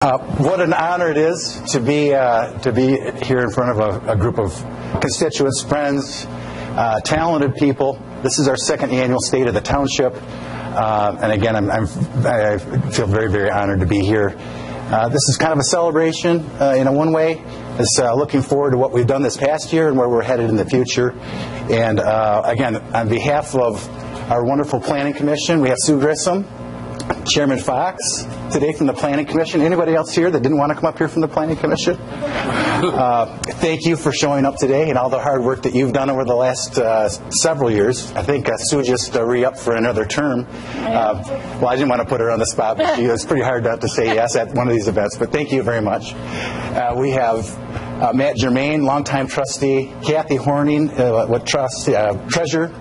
What an honor it is to be here in front of a group of constituents, friends, talented people. This is our second annual State of the Township, and again, I feel very, very honored to be here. This is kind of a celebration in one way. It's looking forward to what we've done this past year and where we're headed in the future. And again, on behalf of our wonderful Planning Commission, we have Sue Grissom, Chairman Fox today from the Planning Commission. Anybody else here that didn't want to come up here from the Planning Commission? Thank you for showing up today and all the hard work that you've done over the last several years. I think Sue just re-upped for another term. Well, I didn't want to put her on the spot, but it's pretty hard not to say yes at one of these events. But thank you very much. We have Matt Germain, longtime trustee, Kathy Horning, treasurer,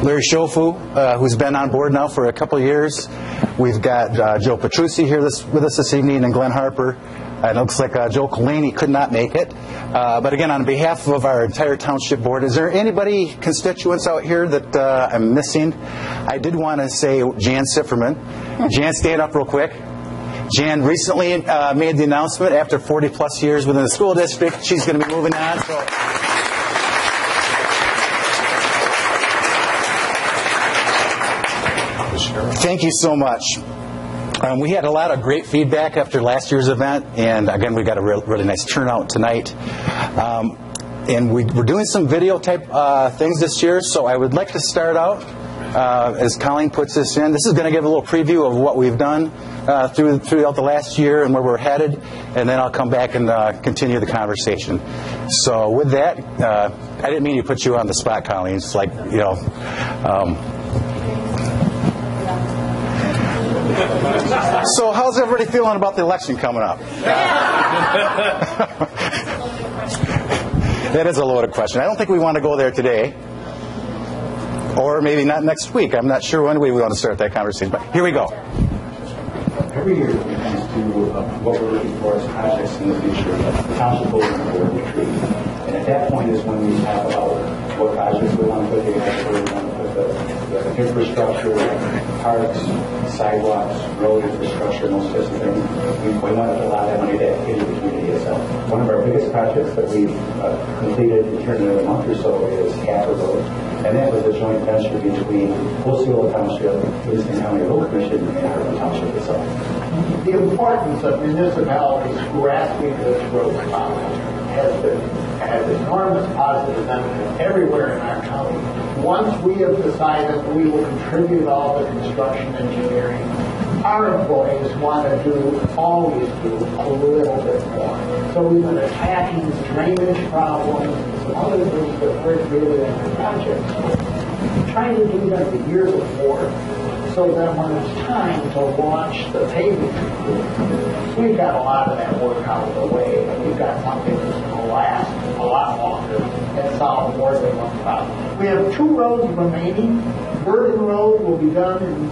Larry Shofu, who's been on board now for a couple of years. We've got Joe Petrucci here with us this evening, and Glenn Harper. It looks like Joe Colaney could not make it. But again, on behalf of our entire township board, is there anybody, constituents out here that I'm missing? I did want to say Jan Sifferman. Jan, stand up real quick. Jan recently made the announcement after 40-plus years within the school district, she's going to be moving on. So. Thank you so much. We had a lot of great feedback after last year's event, and again, we got a really nice turnout tonight. And we're doing some video type things this year, so I would like to start out, as Colleen puts this in, this is going to give a little preview of what we've done throughout the last year and where we're headed, and then I'll come back and continue the conversation. So with that, I didn't mean to put you on the spot, Colleen. It's like, you know... So how's everybody feeling about the election coming up? That is a loaded question. I don't think we want to go there today. Or maybe not next week. I'm not sure when we want to start that conversation. But here we go. Every year when it comes to what we're looking for as projects in the future, the township goes on a board retreat. And at that point is when we talk about what projects we want to put together, where we want to put the infrastructure, parks, sidewalks, road infrastructure, and those sorts of things. We want to put a lot of that money back into the community itself. One of our biggest projects that we've completed here in a month or so is Capper Road. And that was a joint venture between Osceola Township, Kingston County Road Commission, and Hartland Township itself. The importance of municipalities grasping this road problem has enormous positive benefits everywhere in our county. Once we have decided we will contribute all the construction engineering, our employees want to always do a little bit more. So we've been attacking drainage problems and some other things that weren't really in the projects, trying to do them the year before, so that when it's time to launch the paving, we've got a lot of that work out of the way, and we've got something that's going to last a lot longer and solve more than one problem. We have 2 roads remaining. Bergen Road will be done in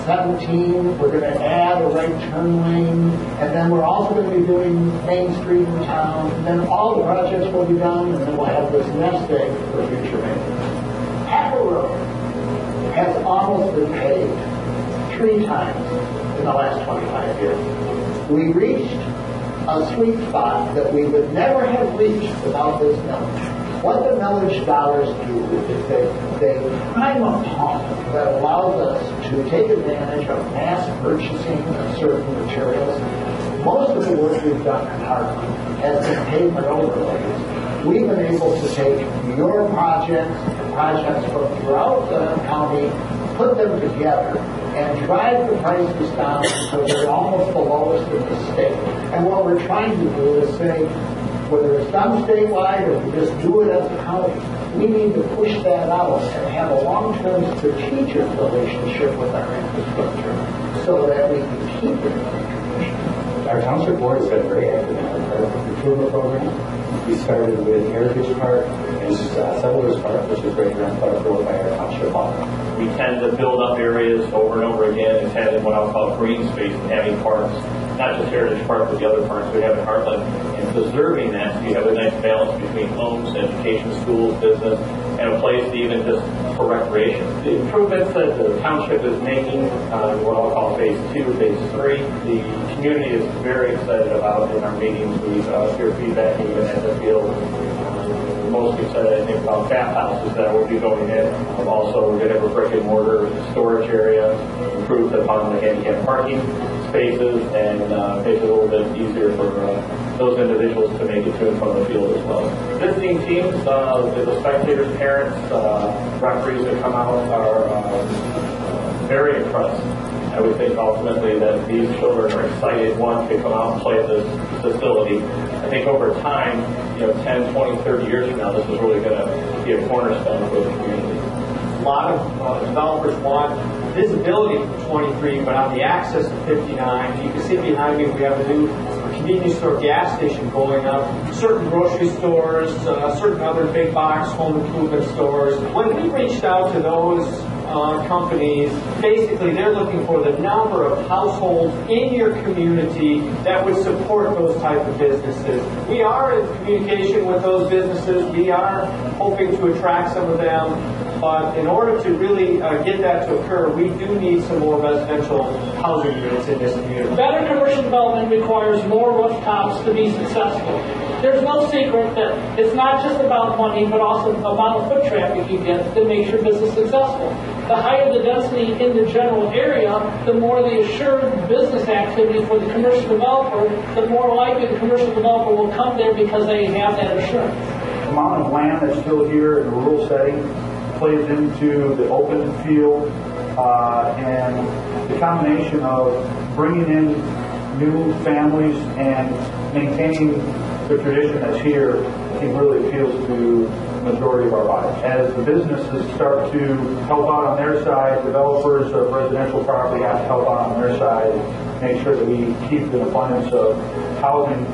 17. We're going to add a right turn lane, and then we're also going to be doing Main Street in town, and then all the projects will be done, and then we'll have this nest egg for future maintenance. Capper Road has almost been paved 3 times in the last 25 years. We reached a sweet spot that we would never have reached without this millage. What the millage dollars do is they prime a pump that allows us to take advantage of mass purchasing of certain materials. Most of the work we've done in Hartland has been pavement overlays. We've been able to take your projects and projects from throughout the county, put them together, and drive the prices down so they're almost the lowest in the state. And what we're trying to do is say, whether it's done statewide or we just do it as a county, we need to push that out and have a long-term strategic relationship with our infrastructure so that we can keep it in the commission. Our township board has been very active in our improvement program. We started with Heritage Park and Settlers Park, which is right around Clark Road by our township hall. We tend to build up areas over and over again and having what I'll call green space and having parks, not just Heritage Park, but the other parks we have in Hartland, and preserving that so you have a nice balance between homes, education, schools, business, and a place to even just for recreation. The improvements that the township is making, what I'll call phase 2, phase 3, the community is very excited about in our meetings. We hear feedback even at the field. Most excited, I think, about bathhouses that will be going in. Also, we're going to have a brick and mortar storage area, improve upon the handicap parking spaces, and make it a little bit easier for those individuals to make it to and from the field as well. Visiting teams, the spectators, parents, referees that come out are very impressed. I would think ultimately that these children are excited, one, to come out and play at this facility. I think over time, 10, 20, 30 years from now, this is really going to be a cornerstone for the community. A lot of developers want visibility from 23, but on the access to 59, you can see behind me we have a new convenience store gas station going up, certain grocery stores, certain other big box home improvement stores. When we reached out to those companies, basically they're looking for the number of households in your community that would support those type of businesses. We are in communication with those businesses. We are hoping to attract some of them. But in order to really get that to occur, we do need some more residential housing units in this community. Better commercial development requires more rooftops to be successful. There's no secret that it's not just about money, but also the amount of foot traffic you get that makes your business successful. The higher the density in the general area, the more the assured business activity for the commercial developer, the more likely the commercial developer will come there because they have that assurance. The amount of land that's still here in a rural setting plays into the open field, and the combination of bringing in new families and maintaining the tradition that's here, I think really appeals to the majority of our buyers. As the businesses start to help out on their side, developers of residential property have to help out on their side, make sure that we keep an abundance of housing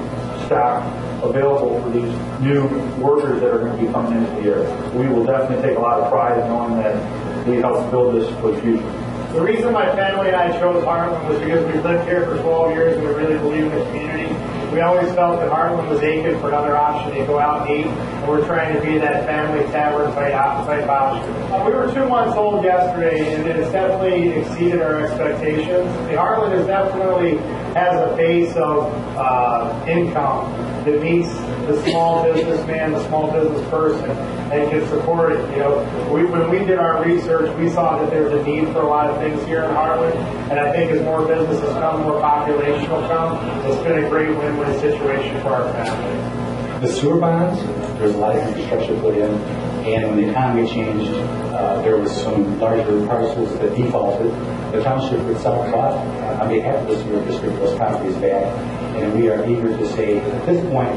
stock available for these new workers that are going to be coming into the area. We will definitely take a lot of pride in knowing that we helped build this for the future. The reason my family and I chose Hartland was because we've lived here for 12 years and we really believe in the community. We always felt that Hartland was aching for another option to go out and eat, and we're trying to be that family tavern type option. We were 2 months old yesterday, and it has definitely exceeded our expectations. The Hartland is definitely has a base of income that meets the small businessman, the small business person, and can support it. When we did our research, we saw that there's a need for a lot of things here in Hartland, and I think as more businesses come, more population will come. It's been a great win-win situation for our family. The sewer bonds, there's a lot of infrastructure put in, and when the economy changed, there was some larger parcels that defaulted. The township itself bought, on behalf of the sewer district, those properties back, and we are eager to say, at this point,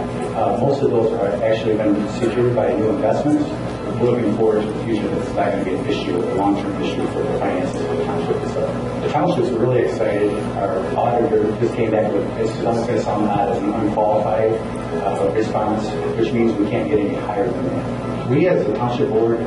most of those are actually been secured by new investments. We're looking forward to the future that's not going to be an issue, a long-term issue for the finances of the township. So the township's really excited. Our auditor just came back with, it's going to sound odd, as an unqualified response, which means we can't get any higher than that. We as the township board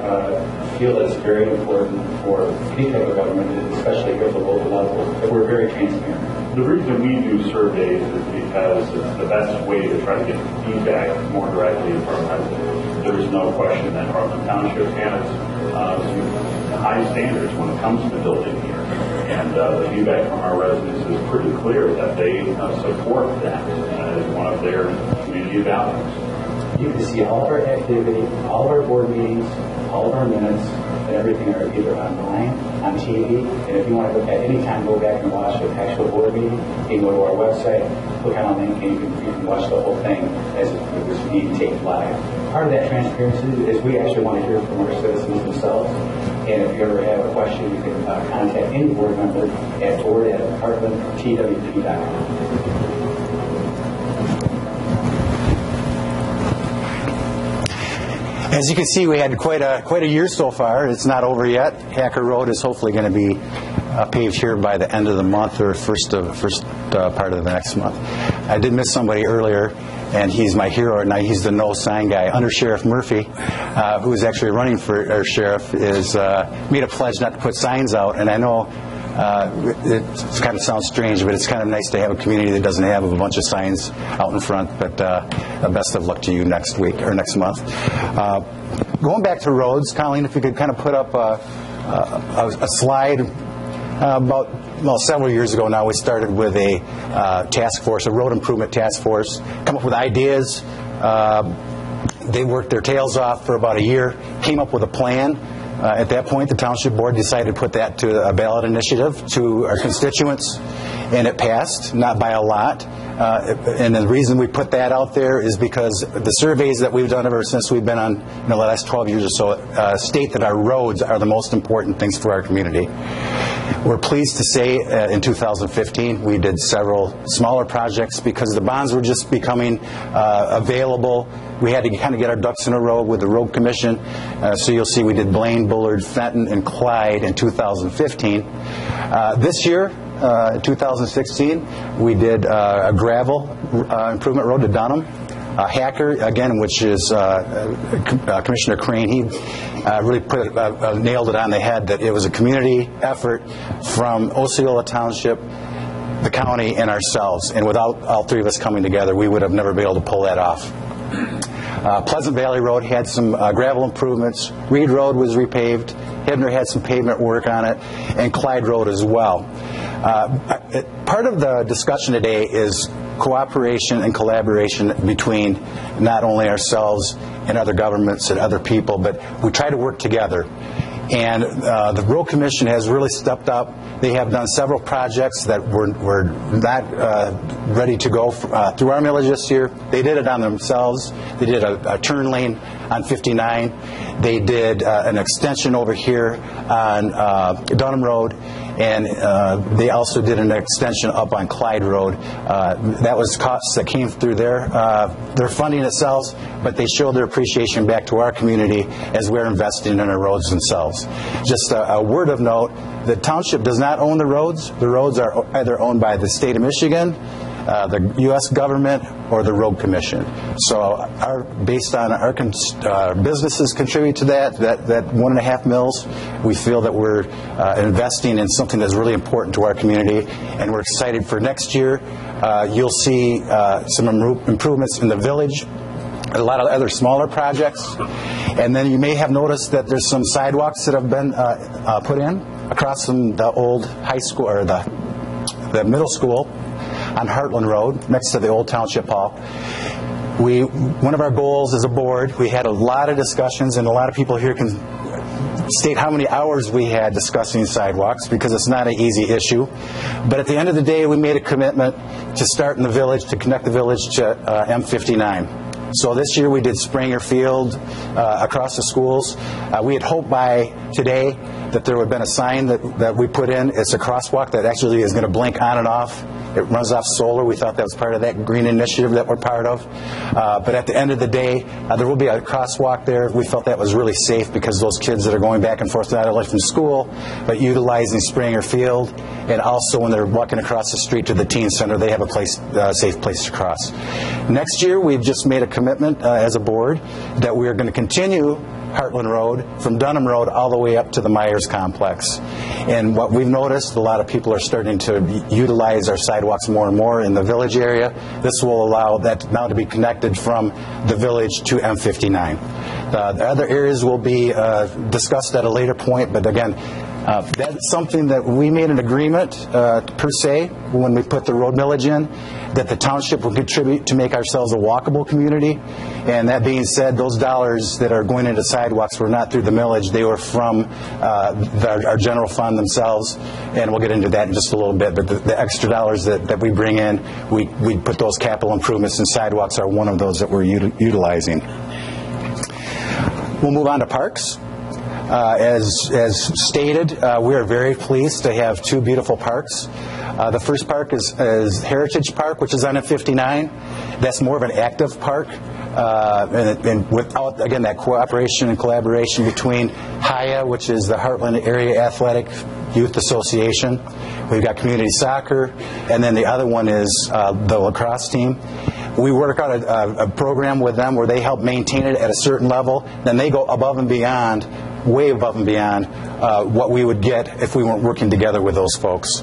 feel that it's very important for any type of government, especially here at the local level, that we're very transparent. The reason we do surveys is because it's the best way to try to get feedback more directly from residents. There is no question that Hartland Township has some high standards when it comes to building here. And the feedback from our residents is pretty clear that they support that as one of their community values. You can see all of our activity, all of our board meetings, all of our minutes, and everything are either online, on TV, and if you want to at any time go back and watch the actual board meeting, you can go to our website, click on a link, and you can watch the whole thing as if it was being taped live. Part of that transparency is we actually want to hear from our citizens themselves, and if you ever have a question, you can contact any board member at board@hartlandtwp.com. As you can see, we had quite a year so far. It's not over yet. Hacker Road is hopefully going to be paved here by the end of the month or first part of the next month. I did miss somebody earlier, and he's my hero right now. He's the no sign guy. Under Sheriff Murphy, who is actually running for our sheriff, is made a pledge not to put signs out. And I know it kind of sounds strange, but it's kind of nice to have a community that doesn't have a bunch of signs out in front. But best of luck to you next week or next month. Going back to roads, Colleen, if you could kind of put up a slide. Several years ago now, we started with a task force, a road improvement task force, come up with ideas. They worked their tails off for about a year, came up with a plan. At that point, the Township Board decided to put that to a ballot initiative to our constituents, and it passed, not by a lot. And the reason we put that out there is because the surveys that we've done ever since we've been on the last 12 years or so state that our roads are the most important things for our community. We're pleased to say in 2015 we did several smaller projects because the bonds were just becoming available. We had to kind of get our ducks in a row with the Road Commission. So you'll see we did Blaine, Bullard, Fenton, and Clyde in 2015. This year, 2016, we did a gravel improvement road to Dunham. Hacker, again, which is Commissioner Crane, he really nailed it on the head that it was a community effort from Osceola Township, the county, and ourselves. And without all three of us coming together, we would have never been able to pull that off. Pleasant Valley Road had some gravel improvements. Reed Road was repaved. Hebner had some pavement work on it, and Clyde Road as well. Part of the discussion today is cooperation and collaboration between not only ourselves and other governments and other people, but we try to work together. And the Road Commission has really stepped up. They have done several projects that were not ready to go through our millage this year. They did it on themselves. They did a turn lane on 59. They did an extension over here on Dunham Road. And they also did an extension up on Clyde Road. That was costs that came through their funding itself, but they showed their appreciation back to our community as we're investing in our roads themselves. Just a word of note, the township does not own the roads. The roads are either owned by the state of Michigan, the U.S. government, or the Road Commission. So based on our businesses contribute to that 1.5 mils, we feel that we're investing in something that's really important to our community, and we're excited for next year. You'll see some improvements in the village, a lot of other smaller projects, and then you may have noticed that there's some sidewalks that have been put in across from the old high school, or the middle school, on Hartland Road, next to the old Township Hall. One of our goals as a board, we had a lot of discussions, and a lot of people here can state how many hours we had discussing sidewalks, because it's not an easy issue. But at the end of the day, we made a commitment to start in the village, to connect the village to M59. So this year we did Springer Field across the schools. We had hoped by today that there would have been a sign that we put in. It's a crosswalk that actually is going to blink on and off. It runs off solar. We thought that was part of that green initiative that we're part of. But at the end of the day, there will be a crosswalk there. We felt that was really safe because those kids that are going back and forth not only from school, but utilizing Springer Field, and also when they're walking across the street to the teen center, they have a safe place to cross. Next year, we've just made a commitment as a board that we are going to continue Hartland Road from Dunham Road all the way up to the Myers Complex. And what we've noticed, a lot of people are starting to utilize our sidewalks more and more in the village area. This will allow that now to be connected from the village to M59. The other areas will be discussed at a later point, but again, that's something that we made an agreement, per se, when we put the road millage in, that the township will contribute to make ourselves a walkable community. And that being said, those dollars that are going into sidewalks were not through the millage. They were from our general fund themselves, and we'll get into that in just a little bit. But the extra dollars that we bring in, we put those capital improvements, and sidewalks are one of those that we're utilizing. We'll move on to parks. As stated, we are very pleased to have two beautiful parks. The first park is Heritage Park, which is on M59. That's more of an active park, and without, again, that cooperation and collaboration between HIA, which is the Hartland Area Athletic Youth Association. We've got community soccer, and then the other one is the lacrosse team. We work out a program with them where they help maintain it at a certain level. Then they go above and beyond way above and beyond what we would get if we weren't working together with those folks.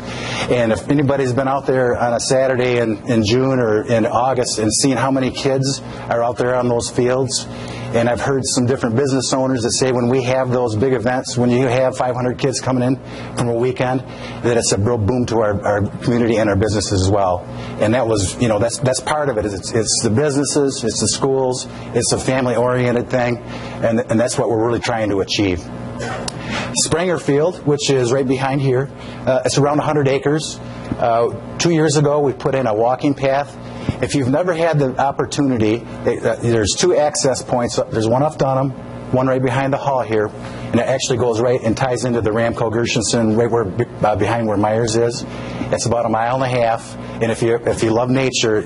And if anybody's been out there on a Saturday in June or in August and seen how many kids are out there on those fields, and I've heard some different business owners that say when we have those big events, when you have 500 kids coming in from a weekend, that it's a real boom to our community and our businesses as well. And that was, that's part of it. It's the businesses, it's the schools, it's a family-oriented thing, and that's what we're really trying to achieve. Springer Field, which is right behind here, it's around 100 acres. 2 years ago, we put in a walking path. If you've never had the opportunity, there's 2 access points. There's one off Dunham, one right behind the hall here, and it actually goes right and ties into the Ramco Gershenson right where behind where Myers is. It's about 1.5 miles, and if you love nature,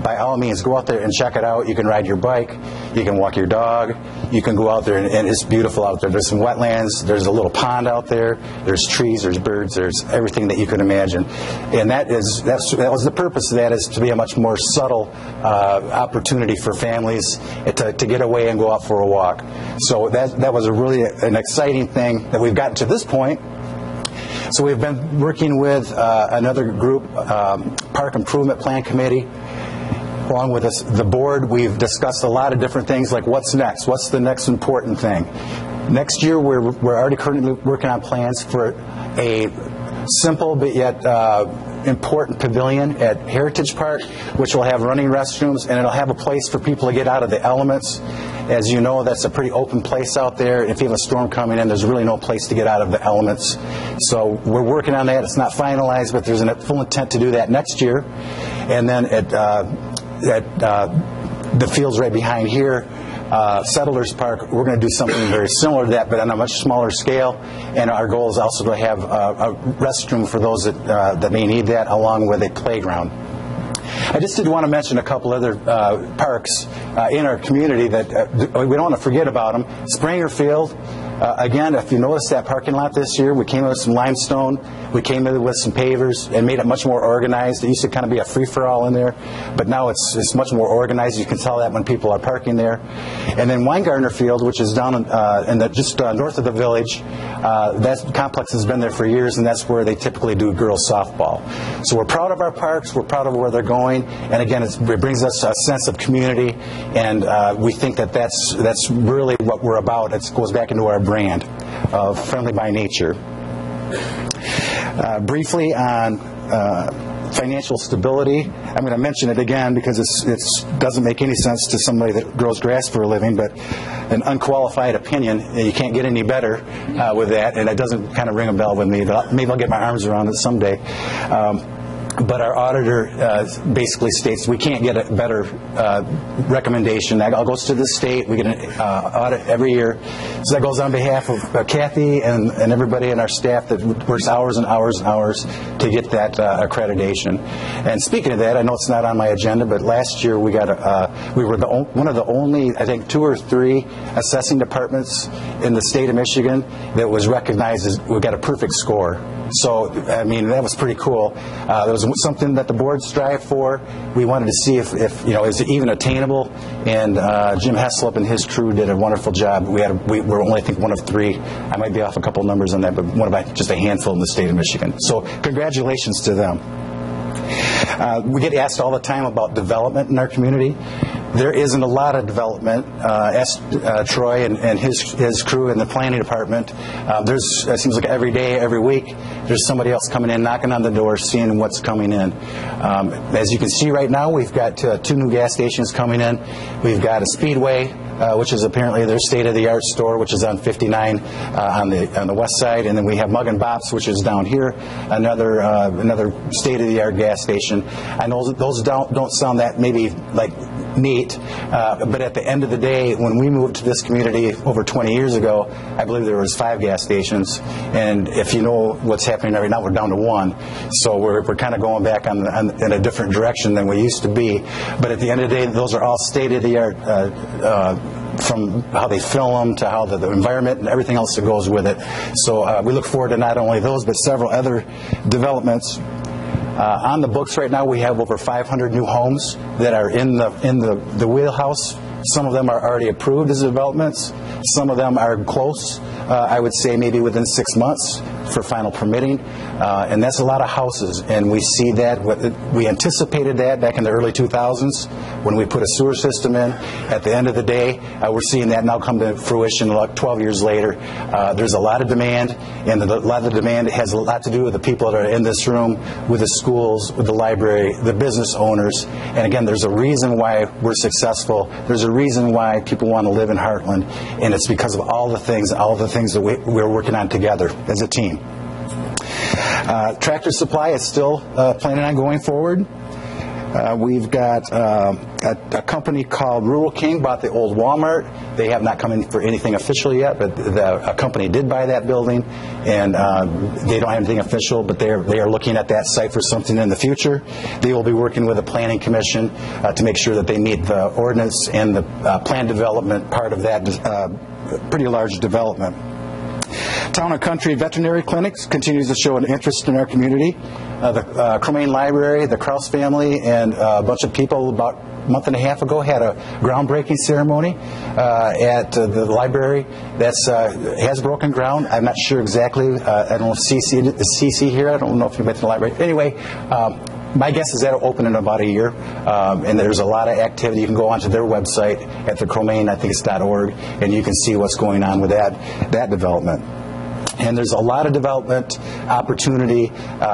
by all means, go out there and check it out. You can ride your bike, you can walk your dog, you can go out there, and it's beautiful out there. There's some wetlands, there's a little pond out there, there's trees, there's birds, there's everything that you can imagine. And that was the purpose of that, is to be a much more subtle opportunity for families to get away and go out for a walk. So that was really an exciting thing that we've gotten to this point. So we've been working with another group, Park Improvement Plan Committee. Along with the board, we've discussed a lot of different things, like what's next, what's the next important thing. Next year, we're already currently working on plans for a simple but yet important pavilion at Heritage Park, which will have running restrooms, and it'll have a place for people to get out of the elements. As you know, that's a pretty open place out there. If you have a storm coming in, there's really no place to get out of the elements. So we're working on that. It's not finalized, but there's a full intent to do that next year. And then at the fields right behind here, Settlers Park, we're going to do something very similar to that, but on a much smaller scale. And our goal is also to have a restroom for those that may need that, along with a playground. I just did want to mention a couple other parks in our community that we don't want to forget about them. Springer Field, again, if you notice that parking lot this year, we came in with some limestone, we came in with some pavers and made it much more organized. It used to kind of be a free-for-all in there, but now it's much more organized. You can tell that when people are parking there. And then Weingartner Field, which is down just north of the village, that complex has been there for years, and that's where they typically do girls softball. So we're proud of our parks, we're proud of where they're going, and again, it brings us a sense of community, and we think that's really what we're about. It goes back into our brand of Friendly by Nature. Briefly on financial stability, I'm going to mention it again because it doesn't make any sense to somebody that grows grass for a living, but an unqualified opinion, you can't get any better with that, and it doesn't kind of ring a bell with me, but maybe I'll get my arms around it someday. But our auditor basically states we can't get a better recommendation. That all goes to the state. We get an audit every year. So that goes on behalf of Kathy and everybody in our staff that works hours and hours and hours to get that accreditation. And speaking of that, I know it's not on my agenda, but last year we were one of the only, I think, 2 or 3 assessing departments in the state of Michigan that was recognized as we got a perfect score. So, I mean, that was pretty cool. It was something that the board strived for. We wanted to see if is it even attainable, and Jim Heslop and his crew did a wonderful job. We were only, I think, one of 3. I might be off a couple numbers on that, but one of just a handful in the state of Michigan. So, congratulations to them. We get asked all the time about development in our community. There isn't a lot of development. Ask Troy and his crew in the planning department. It seems like every day, every week, there's somebody else coming in, knocking on the door, seeing what's coming in. As you can see right now, we've got 2 new gas stations coming in. We've got a Speedway, which is apparently their state-of-the-art store, which is on 59 on the west side, and then we have Mug and Bops, which is down here, another state-of-the-art gas station. I know those don't sound that maybe like neat, but at the end of the day, when we moved to this community over 20 years ago, I believe there was 5 gas stations, and if you know what's happening right now, we're down to 1. So we're kind of going back in a different direction than we used to be. But at the end of the day, those are all state-of-the-art. From how they film them to how the environment and everything else that goes with it. So we look forward to not only those, but several other developments. On the books right now, we have over 500 new homes that are in the wheelhouse Some of them are already approved as developments. Some of them are close, I would say maybe within 6 months for final permitting. And that's a lot of houses. And we see that, we anticipated that back in the early 2000s when we put a sewer system in. At the end of the day, we're seeing that now come to fruition 12 years later. There's a lot of demand, and a lot of the demand has a lot to do with the people that are in this room, with the schools, with the library, the business owners. And again, there's a reason why we're successful. There's a reason why people want to live in Hartland, and it's because of all the things that we're working on together as a team. Tractor Supply is still planning on going forward. We've got a company called Rural King bought the old Walmart. They have not come in for anything official yet, but a company did buy that building, and they don't have anything official, but they are looking at that site for something in the future. They will be working with the Planning Commission to make sure that they meet the ordinance and the plan development part of that pretty large development. Town and Country Veterinary Clinics continues to show an interest in our community. The Cromaine Library, the Krause family, and a bunch of people about a month and a half ago had a groundbreaking ceremony at the library that has broken ground. I'm not sure exactly. I don't know if CC here. I don't know if you've been to the library. Anyway, my guess is that will open in about a year, and there's a lot of activity. You can go onto their website at the Cromaine, I think it's .org, and you can see what's going on with that development. And there's a lot of development opportunity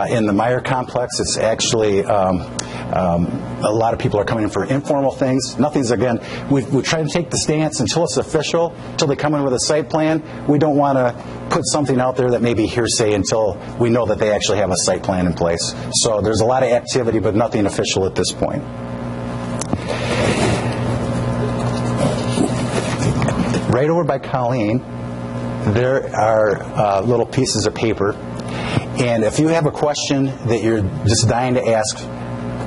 in the Meyer complex. It's actually a lot of people are coming in for informal things. Nothing's, again, we try to take the stance until it's official, until they come in with a site plan. We don't want to put something out there that may be hearsay until we know that they actually have a site plan in place. So there's a lot of activity, but nothing official at this point. Right over by Colleen, there are little pieces of paper, and if you have a question that you're just dying to ask,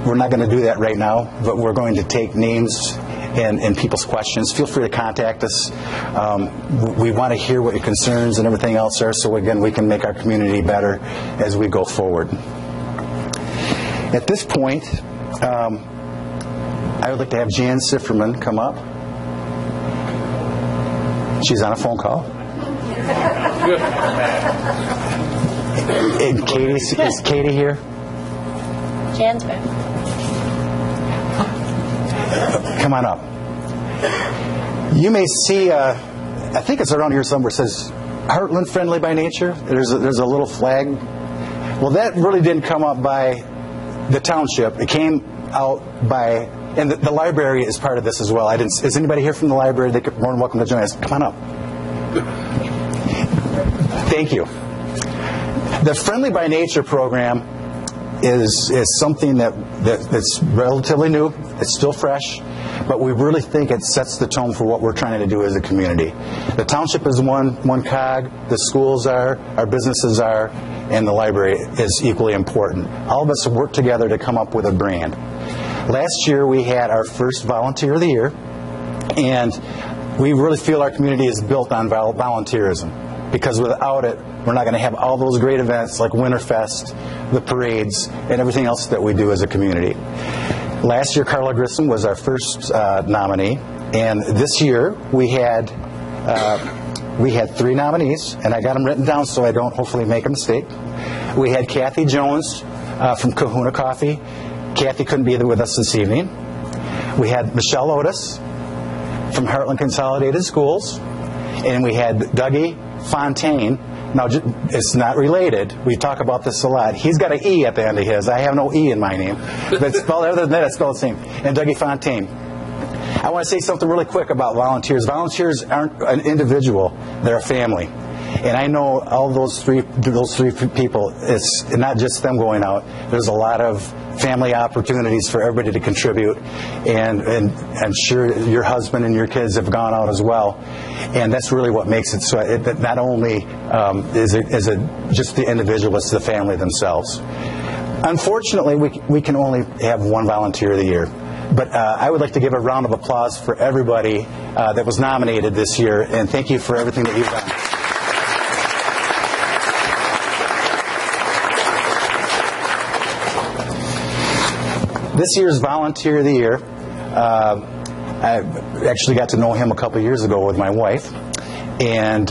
we're not going to do that right now, but we're going to take names and people's questions. Feel free to contact us. We want to hear what your concerns and everything else are, so again, we can make our community better as we go forward. At this point, I would like to have Jan Sifferman come up. She's on a phone call. And is Katie here? Jan's back. Come on up. You may see, I think it's around here somewhere, it says Hartland Friendly by Nature. There's a little flag. Well, that really didn't come up by the township. It came out by, and the library is part of this as well. Is anybody here from the library? They're more than welcome to join us. Come on up. Thank you. The Friendly by Nature program is something that's relatively new. It's still fresh, but we really think it sets the tone for what we're trying to do as a community. The township is one cog, the schools are, our businesses are, and the library is equally important. All of us work together to come up with a brand. Last year we had our first Volunteer of the Year, and we really feel our community is built on volunteerism, because without it, we're not going to have all those great events like Winterfest, the parades, and everything else that we do as a community. Last year, Carla Grissom was our first nominee, and this year we had 3 nominees, and I got them written down so I don't hopefully make a mistake. We had Kathy Jones from Kahuna Coffee. Kathy couldn't be with us this evening. We had Michelle Otis from Hartland Consolidated Schools, and we had Dougie Fontaine. Now, it's not related. We talk about this a lot. He's got an E at the end of his. I have no E in my name. But other than that, it's spelled the same. And Dougie Fontaine. I want to say something really quick about volunteers. Volunteers aren't an individual. They're a family. And I know all those three people, it's not just them going out. There's a lot of family opportunities for everybody to contribute. And I'm sure your husband and your kids have gone out as well. And that's really what makes it so that not only is it just the individual, it's the family themselves. Unfortunately, we can only have one Volunteer of the Year. But I would like to give a round of applause for everybody that was nominated this year. And thank you for everything that you've done. This year's Volunteer of the Year I actually got to know him a couple years ago with my wife, and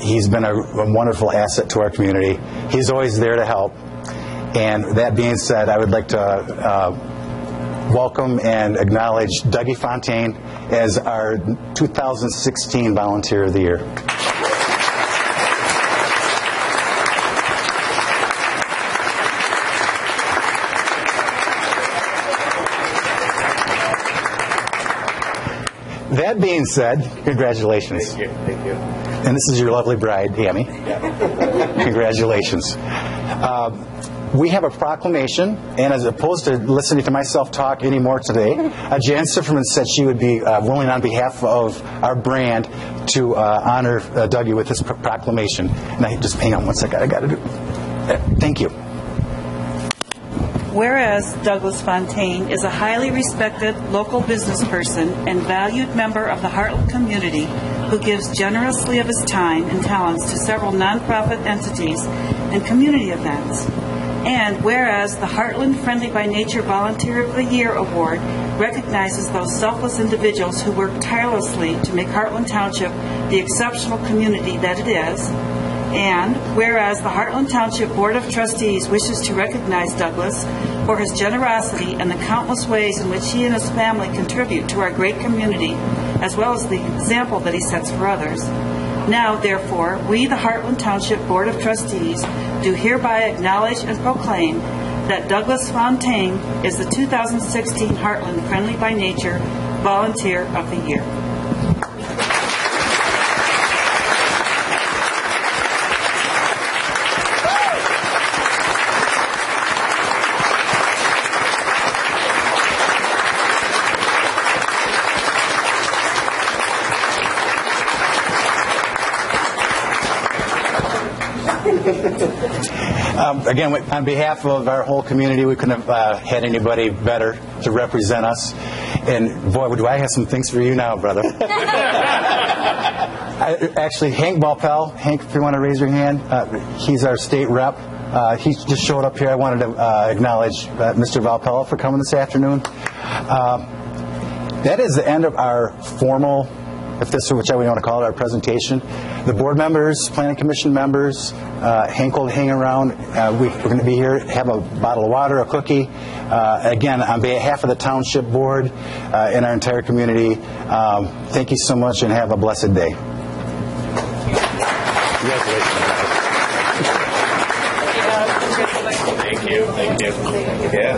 he's been a wonderful asset to our community. He's always there to help. And that being said, I would like to welcome and acknowledge Dougie Fontaine as our 2016 Volunteer of the Year. That being said, congratulations. Thank you. Thank you. And this is your lovely bride, Amy. Congratulations. We have a proclamation, and as opposed to listening to myself talk anymore today, Jan Sifferman said she would be willing on behalf of our brand to honor Dougie with this proclamation. And I just hang on one second. I got to do. Thank you. Whereas Douglas Fontaine is a highly respected local business person and valued member of the Hartland community who gives generously of his time and talents to several nonprofit entities and community events. And whereas the Hartland Friendly by Nature Volunteer of the Year Award recognizes those selfless individuals who work tirelessly to make Hartland Township the exceptional community that it is. And whereas the Hartland Township Board of Trustees wishes to recognize Douglas for his generosity and the countless ways in which he and his family contribute to our great community, as well as the example that he sets for others. Now, therefore, we, the Hartland Township Board of Trustees, do hereby acknowledge and proclaim that Douglas Fontaine is the 2016 Hartland Friendly by Nature Volunteer of the Year. Again, on behalf of our whole community, we couldn't have had anybody better to represent us. And boy, do I have some things for you now, brother. Actually, Hank Valpel, Hank, if you want to raise your hand, he's our state rep. He just showed up here. I wanted to acknowledge Mr. Valpel for coming this afternoon. That is the end of our formal, if this is whichever you want to call it, our presentation. The board members, planning commission members, Hank will hang around. We're going to be here, have a bottle of water, a cookie. Again, on behalf of the township board and our entire community, thank you so much and have a blessed day. Congratulations. Thank you. Thank you. Yeah.